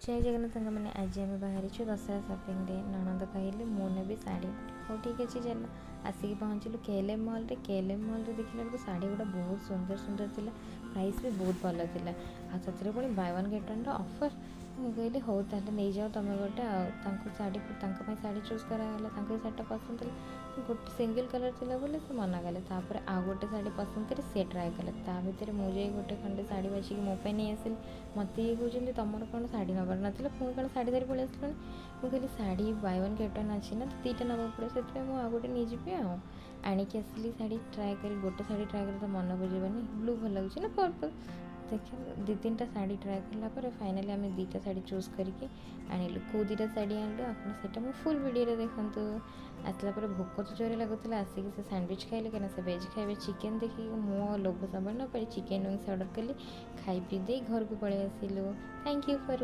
जय जगन्नाथ मैंने आज आम बाहरी दशहरा सपिंग डे ननद कहले मुझे भी शाढ़ी हो ठीक अच्छे चल आसिक पहुँचलु केएलएम मॉल रे देखला बेलू शाढ़ी गुड़ा बहुत सुंदर सुंदर थिला प्राइस भी बहुत भल थिला आ पुणी by one get one offer कहली हो ताले नहीं जाओ तुम गोटे शाढ़ी शाढ़ी चूज कराला शाढ़ीटा पसंद थी गोटे सिंगल कलर थिला बोले से मना कले तापर आ गोटे शाढ़ी पसंद करी से ट्राए कले ता भितर मुझे गोटे खंडे शाढ़ी बाछिकी मो नहीं आसिल मत ये कहते तुम कौन शाढ़ी नबार ना पुणी कौन शाढ़ी धरी पलि आसलुनि मुझे कहली sari by one get one अच्छी ना दुईटा नवा पड़े से मुझे आ गोटे नहीं आणिकी आसली शाढ़ी ट्राए कर गोटे शाढ़ी ट्राए कर तो मन बुझेबानी ब्लू भल लगुच ना पर्पल देख दी तीन टा शाढ़ी ट्राए कला फाइनाली आम दुईटा शाढ़ी चूज करके आणलु कौ दुईटा शाढ़ी आणलु आपटा मुझे फुल वीडियो देखु आसला भोक तो जोर लगुला आसिक से सैंडविच खाइले कहीं से वेज खाइबे चिकेन देखिए मो लोभ संभाल न पारी चिकेन विंग्स ऑर्डर कली खाई पी दे घर को पलि आसिलु थैंक यू फॉर